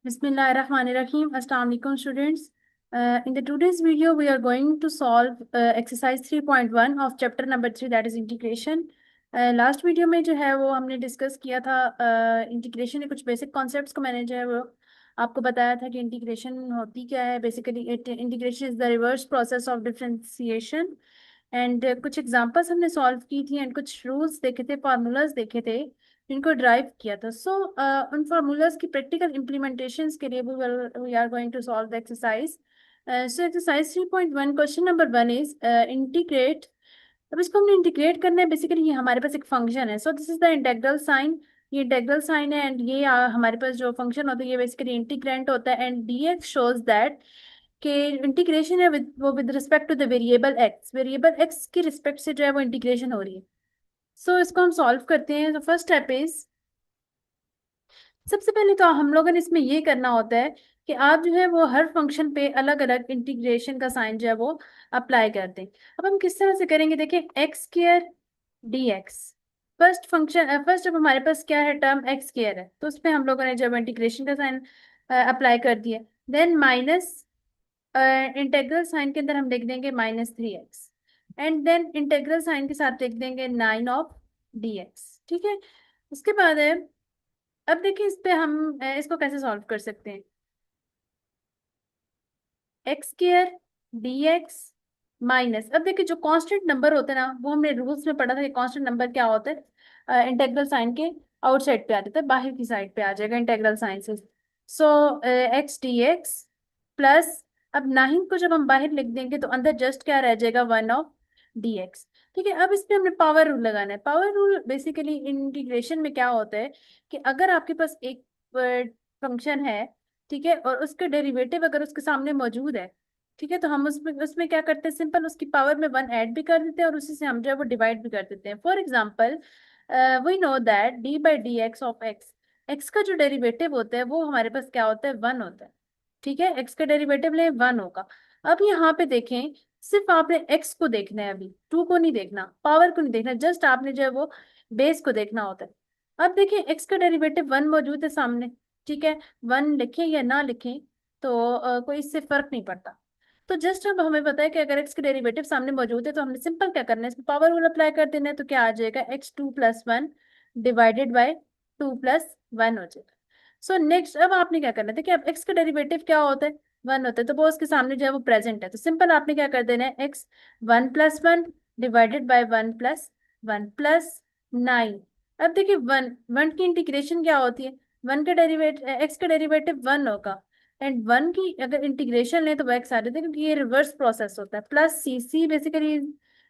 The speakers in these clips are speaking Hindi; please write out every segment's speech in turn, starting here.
Bismillahirrahmanirrahim. Assalamu alaikum students. In the today's video, we are going to solve exercise 3.1 of chapter number 3, that is integration. Last video में जो है वो हमने डिस्कस किया था इंटीग्रेशन के कुछ बेसिक कॉन्सेप्ट्स को। मैंने जो है वो आपको बताया था कि इंटीग्रेशन होती क्या है। Basically integration is the reverse process of differentiation. And कुछ एग्जांपल्स हमने सॉल्व की थी एंड कुछ रूल्स देखे थे, फार्मूलाज देखे थे जिनको ड्राइव किया था। सो उन फार्मूलाज की प्रैक्टिकल इम्प्लीमेंटेशंस के लिए we are going to solve the exercise. So exercise 3.1 question number 1 is integrate. अब इसको हमने इंटीग्रेट करना है। बेसिकली ये हमारे पास एक फंक्शन है। So this is the integral sign. ये इंटेग्रल साइन है एंड ये हमारे पास जो फंक्शन होता है ये बेसिकली इंटीग्रेंट होता है। And d x shows that कि इंटीग्रेशन है वो with respect to the variable x की रिस्पेक्ट से जो है वो इंटीग्रेशन हो रही है। सो इसको हम सॉल्व करते हैं। तो फर्स्ट स्टेप इज, सबसे पहले तो हम लोगों ने इसमें ये करना होता है कि आप जो है वो हर फंक्शन पे अलग अलग इंटीग्रेशन का साइन जो है वो अप्लाई कर दें। अब हम किस तरह से करेंगे, देखिए x square D x. First अब हमारे पास क्या है, टर्म एक्स स्क्वायर है, तो उस पर हम लोगों ने जब इंटीग्रेशन का साइन अप्लाई कर दिया, देन माइनस इंटेग्रल साइन के अंदर हम लिख देंगे -3x and then integral sign के साथ लिख देंगे 9 of dx। ठीक है, उसके बाद है, अब देखिए इस पे हम इसको कैसे सॉल्व कर सकते हैं। X square D x minus, अब देखिए जो कांस्टेंट नंबर होते हैं ना, वो हमने रूल्स में पढ़ा था कि कांस्टेंट नंबर क्या होता है, इंटेग्रल साइन के आउटसाइड पे आ जाता है, बाहर की साइड पे आ जाएगा इंटेग्रल साइन से। सो एक्स डी एक्स प्लस, अब 9 को जब हम बाहर लिख देंगे तो अंदर जस्ट क्या रह जाएगा, 1 of dx। ठीक है, अब इस पे हमने पावर रूल लगाना है। पावर रूल बेसिकली इंटीग्रेशन में क्या होता है कि अगर आपके पास एक फंक्शन है, ठीक है, और उसके डेरिवेटिव अगर उसके सामने मौजूद है, ठीक है, तो हम उसमें उसमें क्या करते हैं, सिंपल उसकी पावर में 1 ऐड भी कर देते हैं और उसी से हम जो है वो डिवाइड भी कर देते हैं। For example, we know that d by d x of x, x का जो डेरिवेटिव होता है वो हमारे पास क्या होता है, 1 होता है। ठीक है, एक्स का डेरिवेटिव ले 1 होगा। अब यहाँ पे देखें, सिर्फ आपने एक्स को देखना है, अभी टू को नहीं देखना, पावर को नहीं देखना, जस्ट आपने जो है वो बेस को देखना होता है। अब देखिए एक्स का डेरिवेटिव 1 मौजूद है सामने, ठीक है, 1 लिखें या ना लिखें तो कोई इससे फर्क नहीं पड़ता। तो जस्ट अब हमें पता है कि अगर एक्स के डेरिवेटिव सामने मौजूद है तो हमने सिंपल क्या करना है, इसमें पावर रूल अप्लाई कर देना है। तो क्या आ जाएगा, x2 + 1 डिवाइडेड बाय 2 + 1 हो जाएगा। सो नेक्स्ट अब आपने क्या करना है, देखिए अब एक्स का डेरिवेटिव क्या होता है, 1 होता है, तो वो उसके सामने जो है वो प्रेजेंट है, तो सिंपल आपने क्या कर देना है, x1 + 1 डिवाइडेड बाय 1 + 1 + 9। अब देखिए वन वन की इंटीग्रेशन क्या होती है, वन का डेरिवेटिव, एक्स का डेरिवेटिव 1 होगा एंड 1 की अगर इंटीग्रेशन ले तो वो एक्स आ जाता है, क्योंकि ये रिवर्स प्रोसेस होता है। Plus C, C basically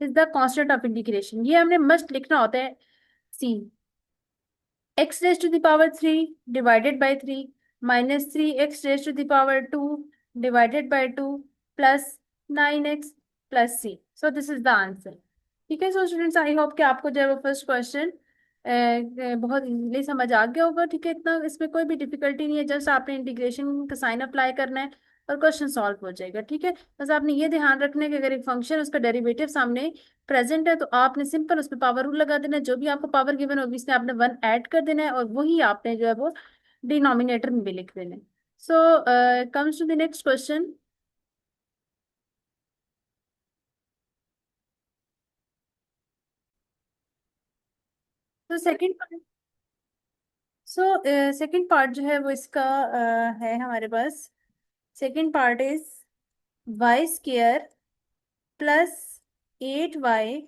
is the constant of integration, ये हमने मस्ट लिखना होता है। C, x⁻³ divided by 3 -3x⁻² divided by 2 plus 9x plus C. So this is the answer. ठीक है, सो स्टूडेंट्स आई होप कि आपको जो है वो फर्स्ट क्वेश्चन बहुत इजीली समझ आ गया होगा। ठीक है, इतना इसमें कोई भी डिफिकल्टी नहीं है, जस्ट आपने इंटीग्रेशन का साइन अप्लाई करना है और क्वेश्चन सॉल्व हो जाएगा। ठीक है, बस आपने ये ध्यान रखना है कि अगर एक फंक्शन उसका डेरिवेटिव सामने प्रेजेंट है तो आपने सिंपल उस पर पावर रूल लगा देना है, जो भी आपको पावर गिवन होगी इसमें आपने 1 ऐड कर देना है और वही आपने जो है वो डिनोमिनेटर में भी लिख देना है। So comes to the next question. तो सेकंड पार्ट जो है वो इसका है हमारे पास। Second part is y² + 8y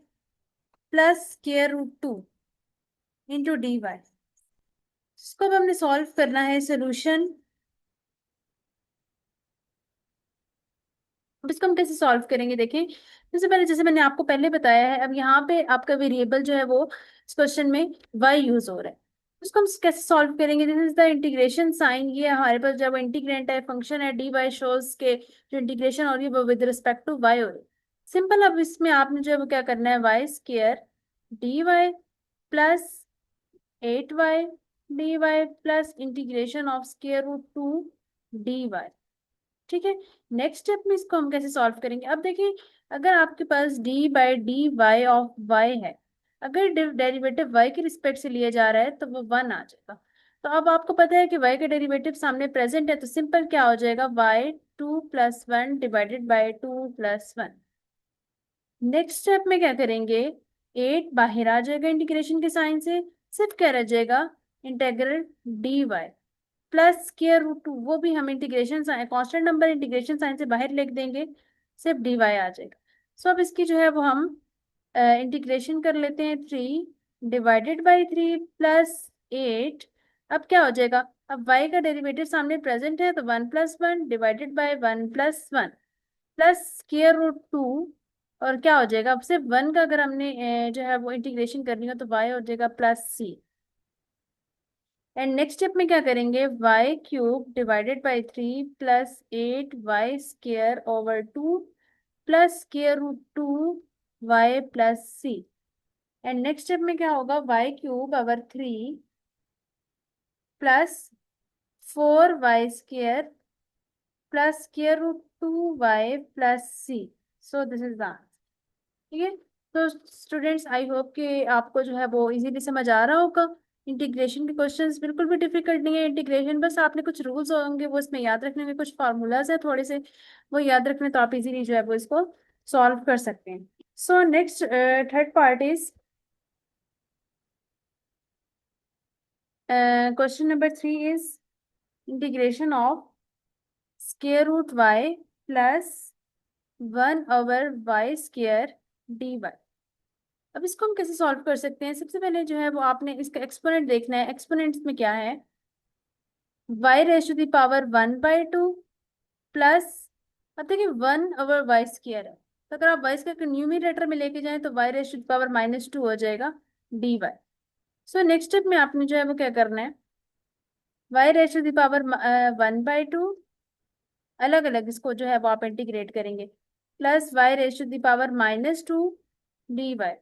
+√2 into dy। इसको अब हमने सॉल्व करना है, सोल्यूशन। अब इसको हम कैसे सॉल्व करेंगे, देखें सबसे पहले जैसे मैंने आपको पहले बताया है, अब यहाँ पे आपका वेरिएबल जो है वो इस क्वेश्चन में y यूज हो रहा है। उसको हम कैसे सॉल्व करेंगे, this is the integration sign. ये हमारे पास जब इंटीग्रेंट है, फंक्शन है, डी वाई शोज के जो इंटीग्रेशन हो रही है वो विद रिस्पेक्ट टू y हो रही है। सिंपल, अब इसमें आपने जो है वो क्या करना है, y² dy +8y dy plus integration of √2 dy। ठीक है, नेक्स्ट स्टेप में इसको हम कैसे सॉल्व करेंगे, अब देखिए अगर आपके पास d/dy ऑफ y है, अगर डेरिवेटिव y के रिस्पेक्ट से लिया जा रहा है तो वो 1 आ जाएगा। तो अब आपको पता है कि y का डेरिवेटिव सामने प्रेजेंट है, तो सिंपल क्या हो जाएगा, y2 + 1 divided by 2 + 1। Next step में क्या करेंगे, 8 बाहर आ जाएगा इंटीग्रेशन के साइन से, सिर्फ क्या रह जाएगा, integral dy plus square root 2, वो भी हम integration constant number integration sign से बाहर लिख देंगे, सिर्फ dy आ जाएगा। सो अब इसकी जो है वो हम इंटीग्रेशन कर लेते हैं, 3 डिवाइडेड बाई 3 + 8। अब क्या हो जाएगा, अब y का डेरिवेटिव सामने प्रेजेंट है, तो 1 + 1 divided by 1 + 1 plus square root 2। और क्या हो जाएगा, अब सिर्फ 1 का अगर हमने जो है वो इंटीग्रेशन करनी हो, तो y हो जाएगा +c। एंड नेक्स्ट स्टेप में क्या करेंगे, y³ divided by 3 + 8y² over 2 plus square root 2 y + c। And next step में क्या होगा, y³ over 3 +4y² plus square root 2y + c। So this is the answer. ठीक है। तो स्टूडेंट्स, आई होप कि आपको जो है वो इजीली समझ आ रहा होगा। इंटीग्रेशन के क्वेश्चंस बिल्कुल भी डिफिकल्ट नहीं है। इंटीग्रेशन बस आपने कुछ रूल्स होंगे वो इसमें याद रखने में, कुछ फार्मूलाज है थोड़े से वो याद रखने, तो आप इजीली जो है वो इसको सॉल्व कर सकते हैं। So next third part is question number 3 is integration of square root y +1/y² dy। अब इसको हम कैसे सॉल्व कर सकते हैं, सबसे पहले जो है वो आपने इसका एक्सपोनेंट देखना है। एक्सपोनेंट्स में क्या है, y⁻⁴ प्लस, अब देखिए 1/y² है, तो अगर आप y² को न्यूमरेटर में लेके जाएं तो y⁻⁻² हो जाएगा dy। सो नेक्स्ट स्टेप में आपने जो है वो क्या करना है, y⁻1/2 अलग अलग इसको जो है वो आप इंटीग्रेट करेंगे, प्लस y⁻⁻² dy।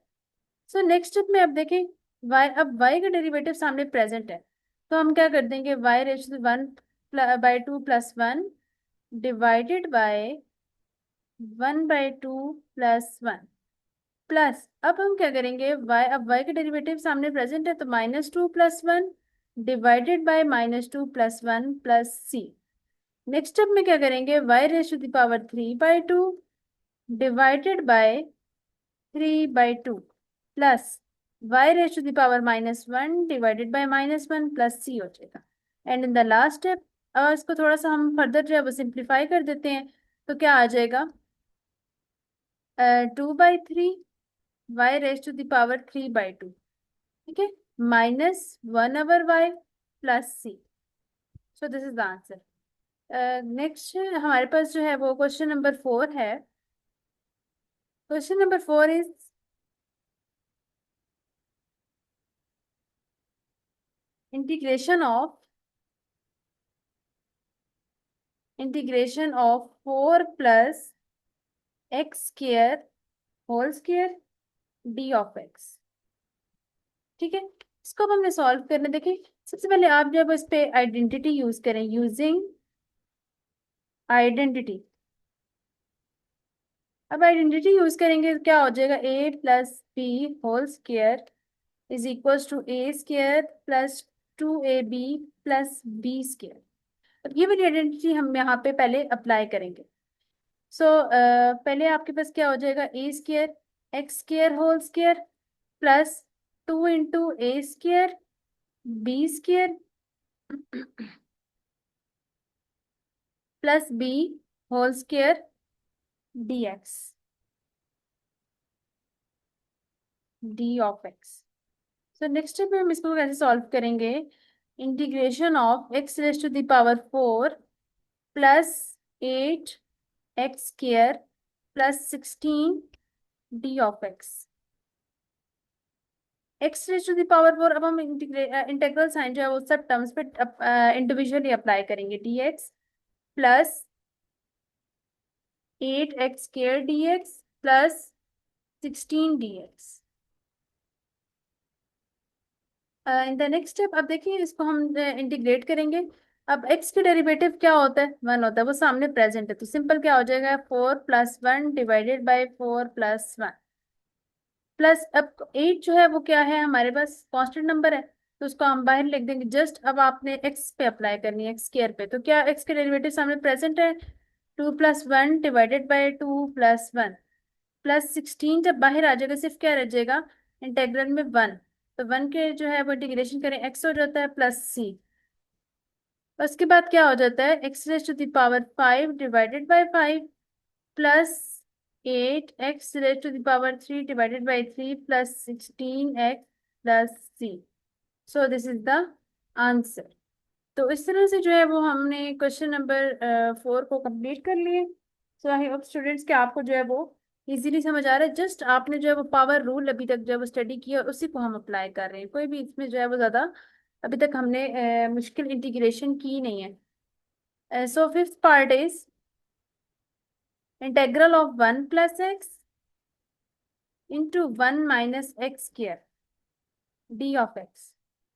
सो नेक्स्ट स्टेप में अब देखें, अब y का डेरिवेटिव सामने प्रेजेंट है, तो हम क्या कर देंगे, y⁻1/2 + 1 डिवाइडेड बाय 1/2 + 1 प्लस, अब हम क्या करेंगे, अब y का डेरिवेटिव सामने प्रेजेंट है, तो -2 + 1 divided by -2 + 1 plus c। Next step में क्या करेंगे, y⁻3/2 divided by 3/2 plus y⁻⁻1 divided by -1 plus c हो जाएगा। And in the last step, अब इसको थोड़ा सा हम फर्दर जो है वो सिंप्लीफाई कर देते हैं, तो क्या आ जाएगा, 2/3 y⁻3/2, ठीक है, -1/y plus c। So this is the answer. Next हमारे पास जो है वो क्वेश्चन नंबर 4 है। Question number 4 is integration of 4 + x² whole square d of x। ठीक है, इसको अब हमने सॉल्व करने, देखिए सबसे पहले आप जब इस पे आइडेंटिटी यूज करें, यूजिंग आइडेंटिटी, अब आइडेंटिटी यूज करेंगे तो क्या हो जाएगा, a + b whole square is equals to a² + 2ab + b²। अब ये वाली आइडेंटिटी हम यहाँ पे पहले अप्लाई करेंगे। सो पहले आपके पास क्या हो जाएगा, a² x² whole square plus 2 × a² b² plus b whole square dx d of x। So next step में हम इसको कैसे सॉल्व करेंगे, integration of x⁻⁴ plus 8x² plus 16 d of x⁻⁴। अब हम इंटेग्रल साइन जो है वो सब टर्म्स पे इंडिविजुअली अप्लाई करेंगे, dx plus 8x² dx plus 16 dx। In the next step, अब देखिए इसको हम इंटीग्रेट करेंगे। अब x के डेरिवेटिव क्या होता है, 1 होता है, वो सामने प्रेजेंट है, तो सिंपल क्या हो जाएगा, 4 + 1 डिवाइडेड बाय 4 + 1 प्लस, अब 8 जो है वो क्या है हमारे पास, कांस्टेंट नंबर है, तो उसको हम बाहर लिख देंगे। जस्ट अब आपने एक्स पे अप्लाई करनी है, एक्स स्क्वायर पे। तो क्या एक्स के डेरिवेटिव सामने प्रेजेंट है, 2+1 डिवाइडेड बाई 2+1 +16 जब बाहर आ जाएगा सिर्फ क्या रह जाएगा, इंटेग्रल में 1। तो 1 के जो है वो इंटीग्रेशन करें, एक्स हो जाता है +c। उसके बाद क्या हो जाता है, x⁻5 divided by 5 +8 x⁻3 divided by 3 +16 x +c। So this is the answer. तो इस तरह से जो है वो हमने क्वेश्चन नंबर 4 को कंप्लीट कर लिए। सो आई होप स्टूडेंट्स कि आपको जो है वो इजीली समझ आ रहा है। जस्ट आपने जो है वो पावर रूल अभी तक जो है वो स्टडी किया और उसी को हम अप्लाई कर रहे हैं। कोई भी इसमें जो है वो ज़्यादा अभी तक हमने मुश्किल इंटीग्रेशन की नहीं है। So fifth part is integral of 1+x into 1 - x² d(x).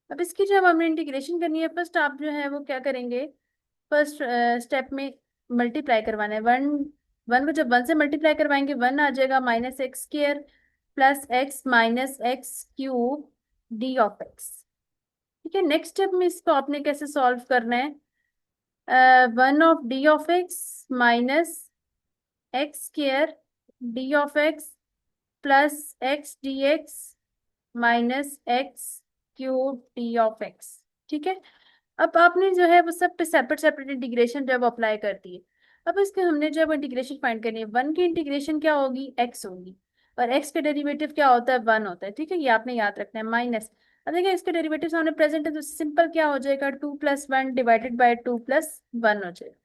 अब इसकी जब हमने इंटीग्रेशन करनी है, फर्स्ट आप जो है वो क्या करेंगे, फर्स्ट स्टेप में मल्टीप्लाई करवाना है। वन वन को जब 1 से मल्टीप्लाई करवाएंगे 1 आ जाएगा -x² +x - x³ d(x). ठीक है, नेक्स्ट स्टेप में इसको आपने कैसे सॉल्व करना है, 1 - x² d(x) +x dx -x³ d(x). ठीक है, अब आपने जो है वो सब पे सेपरेट सेपरेट इंटीग्रेशन जब अप्लाई कर दी है। अब इसके हमने जब इंटीग्रेशन फाइंड करनी है, 1 की इंटीग्रेशन क्या होगी, x होगी, और x का डेरिवेटिव क्या होता है, 1 होता है। ठीक है, ये आपने याद रखना है माइनस। अब देखिए इसके डेरिवेटिव सामने प्रेजेंट है तो सिंपल क्या हो जाएगा, 2+1 डिवाइडेड बाई 2+1 हो जाएगा।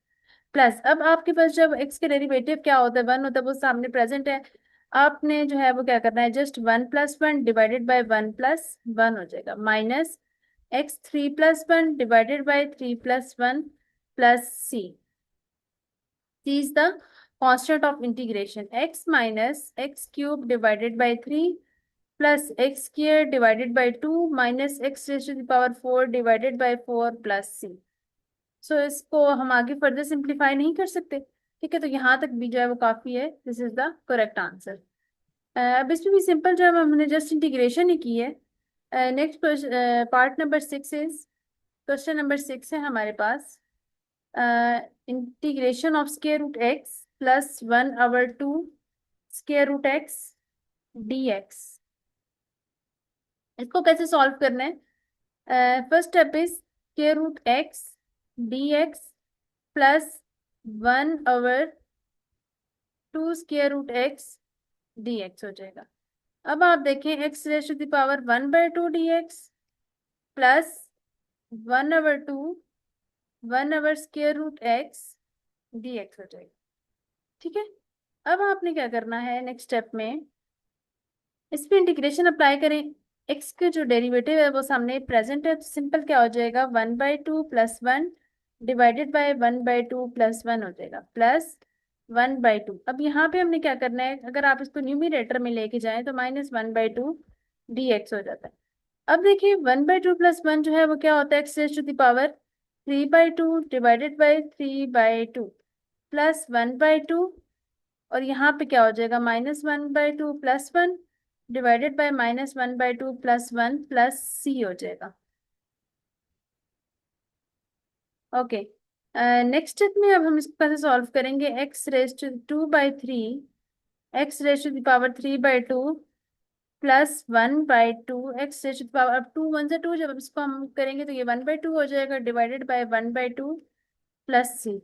प्लस अब आपके पास जब x के डेरिवेटिव क्या होता है, 1 होता है, वो सामने प्रेजेंट है। आपने जो है वो क्या करना है, जस्ट 1+1 डिवाइडेड बाई 1+1 हो जाएगा, minus x3+1 divided by 3+1 plus c। c is the constant of integration, x minus x³ divided by 3 plus x² divided by 2 minus x raised to the power 4 divided by 4 plus c। सो इसको हम आगे फर्दर सिंप्लीफाई नहीं कर सकते। ठीक है, तो यहाँ तक भी जो है वो काफी है, this is the correct answer. अब इसमें भी सिंपल जो है हमने जस्ट इंटीग्रेशन ही की है। Next part number 6 is, question number 6 है हमारे पास, integration of square root x +1/2 square root x dx। इसको कैसे सॉल्व करना है, first step is square root x dx +1/2 square root x dx हो जाएगा। अब आप देखें x⁻1/2 dx प्लस 1/2 1/स्क्वायर रूट x dx हो जाएगा। ठीक है, अब आपने क्या करना है, नेक्स्ट स्टेप में इस पे इंटीग्रेशन अप्लाई करें। x के जो डेरिवेटिव है वो सामने प्रेजेंट है, तो सिंपल क्या हो जाएगा, 1/2 +1 डिवाइडेड बाय 1/2 +1 हो जाएगा, प्लस 1/2। अब यहाँ पे हमने क्या करना है, अगर आप इसको न्यूमरेटर में लेके जाएं तो -1/2 dx हो जाता है। अब देखिए 1/2 +1 जो है वो क्या होता है, x⁻³ डिवाइडेड बाई 3/2 प्लस 1/2, और यहाँ पे क्या हो जाएगा, -1/2 +1 डिवाइडेड बाय -1/2 +1 प्लस c हो जाएगा। ओके, नेक्स्ट स्टेप में अब हम इसको कैसे सॉल्व करेंगे, x⁻²/3 x⁻3/2 +1/2 x⁻, अब 2 1 से 2, जब इसको हम करेंगे तो ये 1/2 हो जाएगा, divided by 1/2 plus c।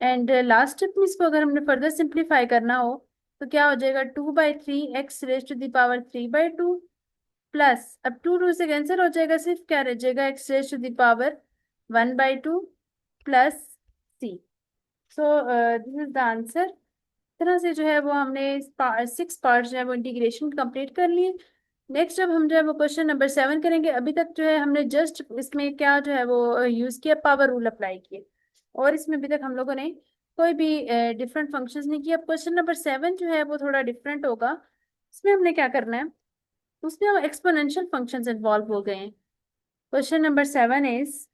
And last step में इसको अगर हमने फर्दर सिंप्लीफाई करना हो तो क्या हो जाएगा, 2/3 x⁻3/2 प्लस, अब 2 से कैंसिल हो जाएगा, सिर्फ क्या रह जाएगा, x⁻1/2 plus c। So this is the answer. तरह से जो है वो हमने 6 पार्ट जो है वो इंटीग्रेशन कंप्लीट कर लिए। नेक्स्ट जब हम जो है वो क्वेश्चन नंबर 7 करेंगे, अभी तक जो है हमने जस्ट इसमें क्या जो है वो यूज किया, पावर रूल अप्लाई किए, और इसमें अभी तक हम लोगों ने कोई भी डिफरेंट फंक्शंस नहीं किया। क्वेश्चन नंबर 7 जो है वो थोड़ा डिफरेंट होगा। इसमें हमने क्या करना है, उसमें हम एक्सपोनेंशियल फंक्शंस इन्वॉल्व हो गए हैं। Question number 7 is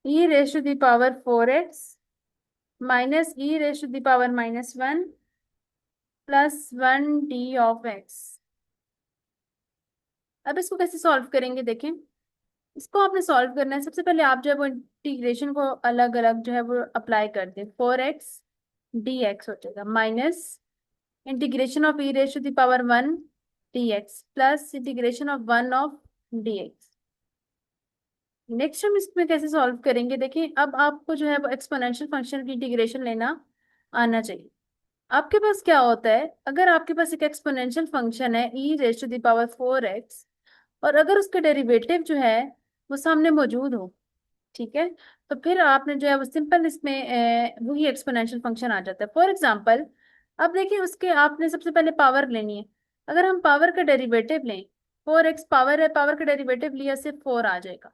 e⁻⁴x minus e⁻⁻1 +1 d(x). अब इसको कैसे सॉल्व करेंगे देखें। इसको आपने सॉल्व करना है, सबसे पहले आप जो है वो इंटीग्रेशन को अलग अलग जो है वो अप्लाई कर दें। 4x dx हो जाएगा minus integration of e raise to the power 1 dx plus integration of 1 of dx। Next हम इसमें कैसे सॉल्व करेंगे देखिए। अब आपको जो है वो एक्सपोनेंशियल फंक्शन की इंटीग्रेशन लेना आना चाहिए। आपके पास क्या होता है, अगर आपके पास एक एक्सपोनेंशियल फंक्शन है e raise to the power 4x, और अगर उसका डेरिवेटिव जो है वो सामने मौजूद हो, ठीक है, तो फिर आपने जो है वो सिंपल इसमें वही एक्सपोनेंशियल फंक्शन आ जाता है। फॉर एग्जांपल अब देखिए उसके आपने सबसे पहले पावर लेनी है। अगर हम पावर का डेरिवेटिव लें, 4x पावर है, पावर का डेरिवेटिव लिया से 4 आ जाएगा।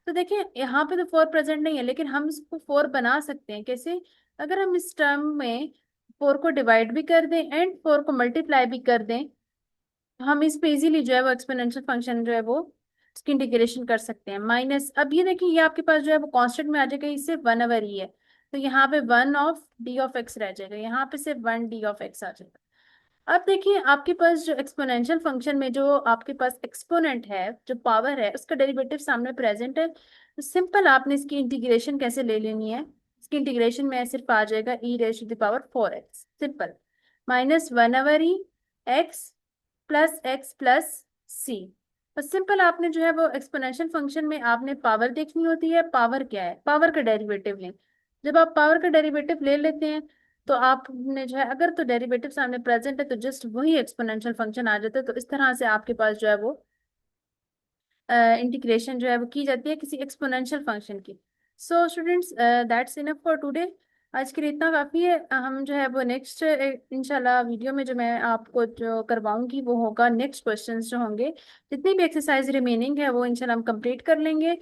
तो देखिए यहाँ पे तो 4 प्रेजेंट नहीं है, लेकिन हम इसको 4 बना सकते हैं कैसे। अगर हम इस टर्म में 4 को डिवाइड भी कर दें एंड 4 को मल्टीप्लाई भी कर दें, हम इस पे इजीली जो है वो एक्सपोनेंशियल फंक्शन जो है वो इसकी इंटीग्रेशन कर सकते हैं। माइनस अब ये देखिए ये आपके पास जो है वो कांस्टेंट में आ जाएगा, इससे 1 ओवर ही है, तो यहाँ पे 1 of d of x रह जाएगा, यहाँ पे सिर्फ 1 d of x आ जाएगा। अब देखिए आपके पास जो एक्सपोनेंशियल फंक्शन में जो आपके पास एक्सपोनेंट है, जो पावर है, उसका डेरिवेटिव सामने प्रेजेंट है, तो सिंपल आपने इसकी इंटीग्रेशन कैसे ले लेनी है। इसकी इंटीग्रेशन में सिर्फ आ जाएगा e raise to the power 4x, simple, minus 1 over e x plus x plus c. और सिंपल आपने जो है वो एक्सपोनेंशियल फंक्शन में आपने पावर देखनी होती है। पावर क्या है, पावर का डेरिवेटिव लें। जब आप पावर का डेरिवेटिव ले लेते हैं तो आपने जो है, अगर तो डेरिवेटिव सामने प्रेजेंट है तो जस्ट वही एक्सपोनेंशियल फंक्शन आ जाता है। तो इस तरह से आपके पास जो है वो इंटीग्रेशन जो है वो की जाती है किसी एक्सपोनेंशियल फंक्शन की। So students that's enough for today. आज के लिए इतना काफ़ी है। हम जो है वो नेक्स्ट इंशाल्लाह वीडियो में जो मैं आपको जो करवाऊंगी वो होगा नेक्स्ट क्वेश्चंस जो होंगे, जितनी भी एक्सरसाइज रिमेनिंग है वो इंशाल्लाह हम कंप्लीट कर लेंगे।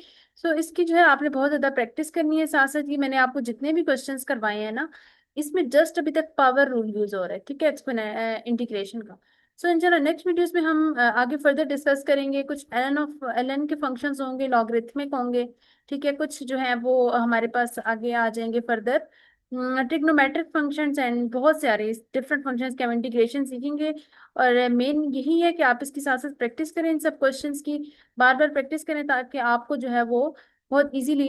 सो इसकी जो है आपने बहुत ज़्यादा प्रैक्टिस करनी है। साथ साथ ही मैंने आपको जितने भी क्वेश्चंस करवाए हैं ना, इसमें जस्ट अभी तक पावर रूल यूज हो रहा है, ठीक है, इंटीग्रेशन का। सो इंशाल्लाह नेक्स्ट वीडियोस में हम आगे फर्दर डिस्कस करेंगे। कुछ एल एन के फंक्शंस होंगे, लॉगरिथमिक होंगे, ठीक है, कुछ जो है वो हमारे पास आगे आ जाएंगे फर्दर ट्रिग्नोमेट्रिक फंक्शंस एंड बहुत सारे डिफरेंट फंक्शंस के हम इंटीग्रेशन सीखेंगे। और मेन यही है कि आप इसके साथ साथ प्रैक्टिस करें इन सब क्वेश्चंस की, बार बार प्रैक्टिस करें ताकि आपको जो है वो बहुत इजीली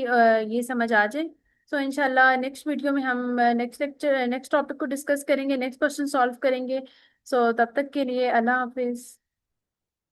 ये समझ आ जाए। सो इंशाल्लाह नेक्स्ट वीडियो में हम नेक्स्ट लेक्चर नेक्स्ट टॉपिक को डिस्कस करेंगे, नेक्स्ट क्वेश्चन सॉल्व करेंगे। सो तब तक के लिए अल्लाह हाफिज।